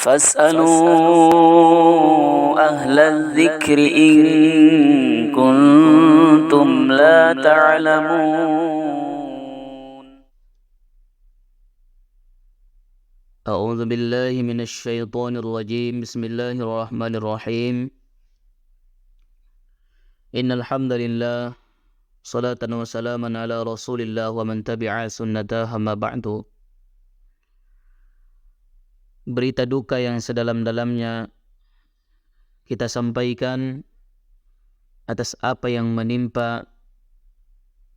فاسألوا أهل الذكر إن كنتم لا تعلمون. أعوذ بالله من الشيطان الرجيم. بسم الله الرحمن الرحيم. إن الحمد لله صلاة وسلاما على رسول الله ومن تبع سنته ما بعد. Berita duka yang sedalam-dalamnya kita sampaikan atas apa yang menimpa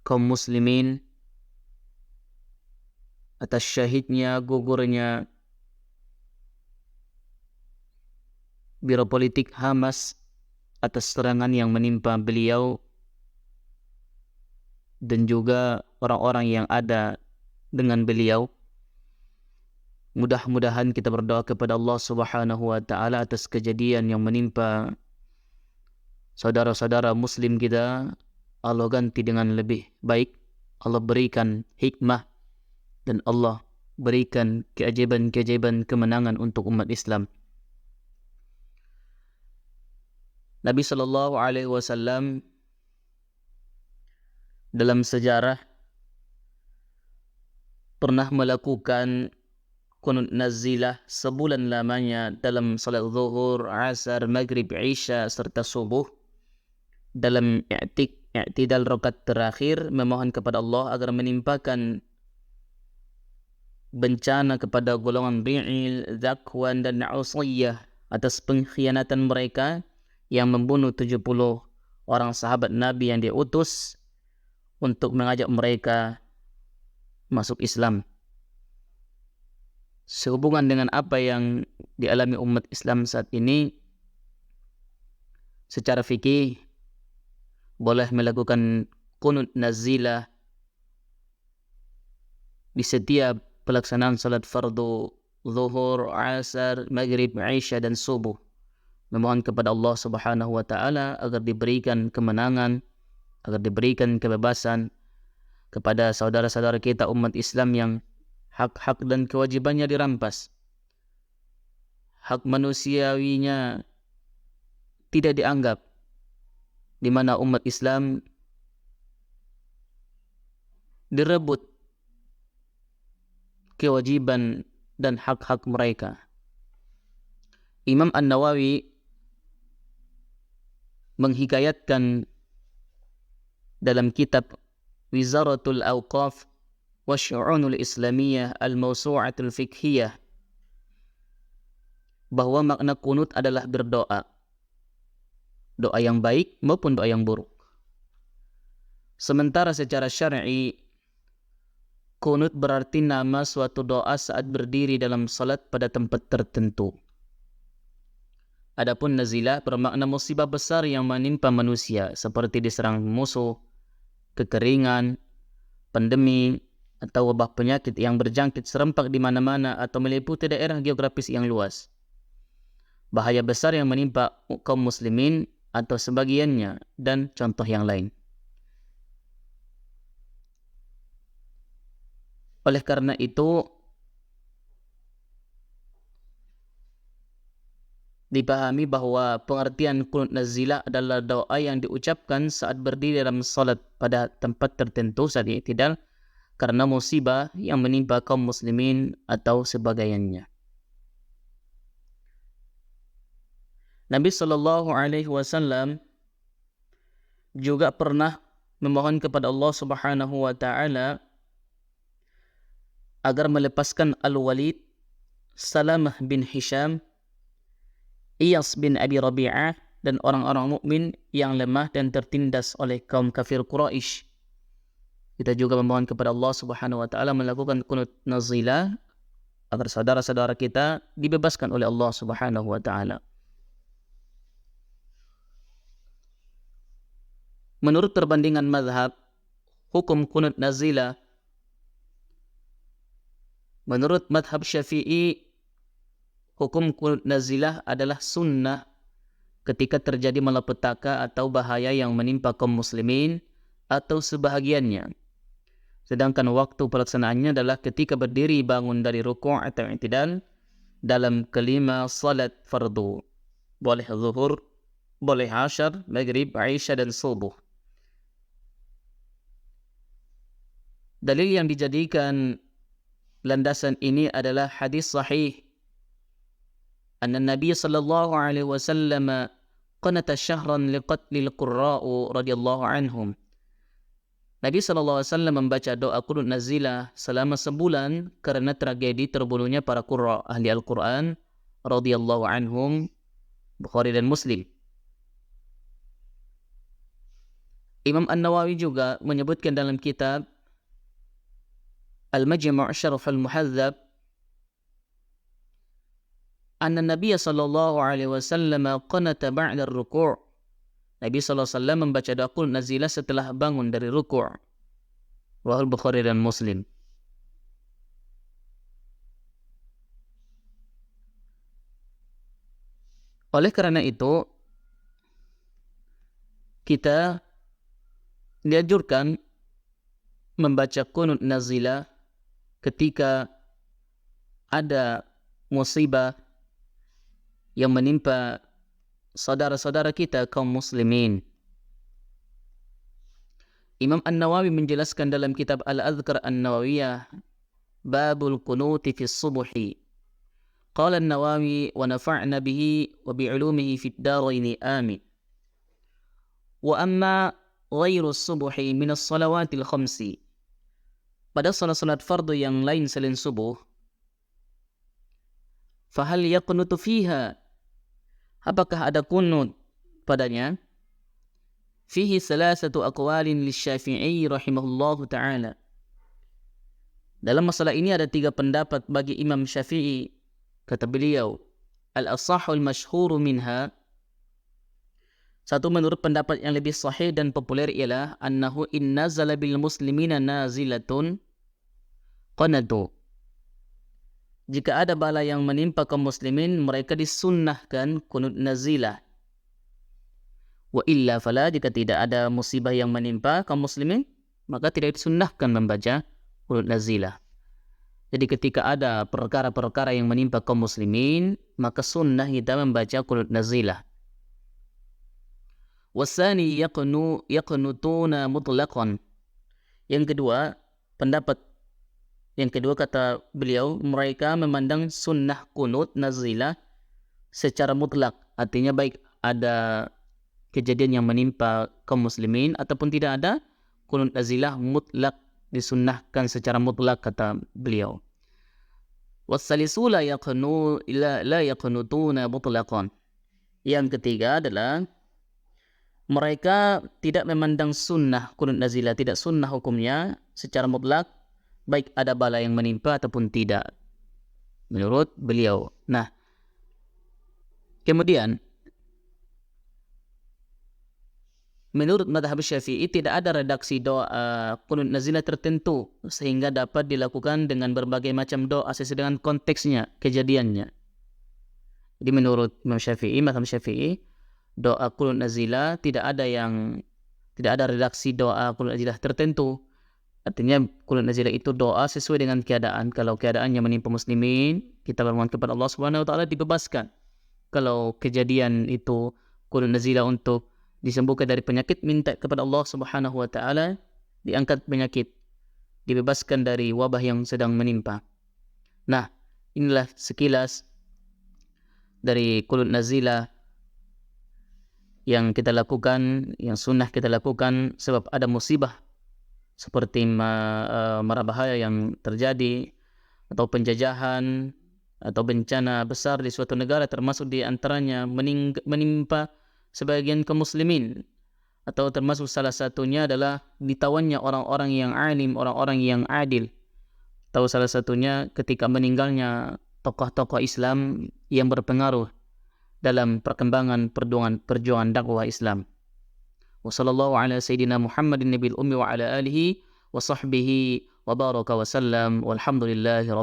kaum muslimin, atas syahidnya, gugurnya Biro Politik Hamas, atas serangan yang menimpa beliau dan juga orang-orang yang ada dengan beliau. Mudah-mudahan kita berdoa kepada Allah Subhanahu wa taala atas kejadian yang menimpa saudara-saudara muslim kita. Allah ganti dengan lebih baik, Allah berikan hikmah, dan Allah berikan keajaiban-keajaiban kemenangan untuk umat Islam. Nabi sallallahu alaihi wasallam dalam sejarah pernah melakukan kunut nazilah sebulan lamanya dalam salat zuhur, asar, maghrib, isya serta subuh. Dalam i'tidal rakaat terakhir memohon kepada Allah agar menimpakan bencana kepada golongan Bi'il, Zakwan dan Usayyah atas pengkhianatan mereka yang membunuh 70 orang sahabat Nabi yang diutus untuk mengajak mereka masuk Islam. Sehubungan dengan apa yang dialami umat Islam saat ini, secara fikih boleh melakukan kunut nazilah di setiap pelaksanaan salat fardu zuhur, asar, maghrib, isya dan subuh. Memohon kepada Allah Subhanahu wa taala agar diberikan kemenangan, agar diberikan kebebasan kepada saudara-saudara kita umat Islam yang hak-hak dan kewajibannya dirampas. Hak manusiawinya tidak dianggap, di mana umat Islam direbut kewajiban dan hak-hak mereka. Imam An-Nawawi menghikayatkan dalam kitab Wizaratul Awqaf wa Syu'unul Islamiyah Al-Mawsu'atul Fiqhiyah bahwa makna kunut adalah berdoa, doa yang baik maupun doa yang buruk. Sementara secara syar'i kunut berarti nama suatu doa saat berdiri dalam salat pada tempat tertentu. Adapun nazilah bermakna musibah besar yang menimpa manusia seperti diserang musuh, kekeringan, pandemi, atau wabah penyakit yang berjangkit serempak di mana-mana atau meliputi daerah geografis yang luas. Bahaya besar yang menimpa kaum muslimin atau sebagiannya, dan contoh yang lain. Oleh karena itu, dipahami bahwa pengertian kunut nazilah adalah doa yang diucapkan saat berdiri dalam salat pada tempat tertentu saat i'tidal karena musibah yang menimpa kaum muslimin atau sebagiannya. Nabi sallallahu alaihi wasallam juga pernah memohon kepada Allah Subhanahu wa taala agar melepaskan Al-Walid, Salamah bin Hisham, Iyas bin Abi Rabi'ah dan orang-orang mukmin yang lemah dan tertindas oleh kaum kafir Quraisy. Kita juga memohon kepada Allah Subhanahu wa taala melakukan kunut nazilah agar saudara-saudara kita dibebaskan oleh Allah Subhanahu wa taala. Menurut perbandingan mazhab, hukum kunut nazilah menurut mazhab Syafi'i, hukum kunut nazilah adalah sunnah ketika terjadi malapetaka atau bahaya yang menimpa kaum muslimin atau sebahagiannya. Sedangkan waktu pelaksanaannya adalah ketika berdiri bangun dari rukuk atau i'tidal dalam kelima salat fardu. Boleh zuhur, boleh asyar, maghrib, isya dan subuh. Dalil yang dijadikan landasan ini adalah hadis sahih anna Nabi sallallahu alaihi wasallam qanata syahran liqatlil qurra'u radhiyallahu anhum. Nabi SAW membaca doa qunut nazilah selama sebulan karena tragedi terbunuhnya para qurra ahli Al-Quran radhiyallahu anhum, Bukhari dan Muslim. Imam An-Nawawi juga menyebutkan dalam kitab Al-Majmu' Syarh Al-Muhadzab anna Nabi sallallahu alaihi wasallam qanata ba'da ar-ruku'. Nabi SAW membaca doa qunut nazilah setelah bangun dari ruku'. Riwayat Bukhari dan Muslim. Oleh karena itu, kita dianjurkan membaca qunut nazilah ketika ada musibah yang menimpa saudara-saudara kita kaum muslimin. Imam An-Nawawi menjelaskan dalam kitab Al-Adhkar An-Nawawiyah Babul Qunuti fi Subuhi. Qala An-Nawawi wa nafa'na bihi wa bi'ulumihi fid daraini amin. Wa amma ghairu subuhi min as-salawatil khamsi. Pada salat-salat fardu yang lain selain subuh, fahal yaqnutu fiha? Apakah ada kunut padanya? Fihi salasatu aqwalin lisyafi'i rahimahullahu ta'ala. Dalam masalah ini ada 3 pendapat bagi Imam Syafi'i. Kata beliau, al-asahul masyhuru minha. Satu, menurut pendapat yang lebih sahih dan populer ialah annahu in nazala bil muslimina nazilatun qanatu. Jika ada bala yang menimpa kaum muslimin, mereka disunnahkan kunut nazilah. Wa illa fala, jika tidak ada musibah yang menimpa kaum muslimin, maka tidak disunnahkan membaca kunut nazilah. Jadi ketika ada perkara-perkara yang menimpa kaum muslimin, maka sunnah kita membaca kunut nazilah. Wasani yaqnutuna mutlaqan. Yang kedua, pendapat yang kedua kata beliau, mereka memandang sunnah kunut nazilah secara mutlak. Artinya baik ada kejadian yang menimpa kaum muslimin ataupun tidak ada, kunut nazilah mutlak disunnahkan secara mutlak, kata beliau. Wassalisu la yaqnutuna mutlaqan. Yang ketiga adalah mereka tidak memandang sunnah kunut nazilah, tidak sunnah hukumnya secara mutlak, baik ada bala yang menimpa ataupun tidak, menurut beliau. Nah, kemudian menurut madhab Syafi'i tidak ada redaksi doa qunut nazilah tertentu sehingga dapat dilakukan dengan berbagai macam doa sesuai dengan konteksnya, kejadiannya. Jadi menurut Imam Syafi'i, madhab Syafi'i, doa qunut nazilah tidak ada redaksi doa qunut nazilah tertentu. Artinya qunut nazilah itu doa sesuai dengan keadaan. Kalau keadaannya menimpa muslimin, kita bermohon kepada Allah Subhanahu wa taala dibebaskan. Kalau kejadian itu qunut nazilah untuk disembuhkan dari penyakit, minta kepada Allah Subhanahu wa taala diangkat penyakit, dibebaskan dari wabah yang sedang menimpa. Nah, inilah sekilas dari qunut nazilah yang kita lakukan, yang sunnah kita lakukan sebab ada musibah seperti mara bahaya yang terjadi, atau penjajahan, atau bencana besar di suatu negara, termasuk di antaranya menimpa sebagian kaum muslimin, atau termasuk salah satunya adalah ditawannya orang-orang yang alim, orang-orang yang adil, atau salah satunya ketika meninggalnya tokoh-tokoh Islam yang berpengaruh dalam perkembangan perjuangan dakwah Islam. Wa sallallahu ala sayyidina Muhammadin nabiyil ummi wa ala alihi wa sahbihi wa baraka wa sallam walhamdulillahi rabbil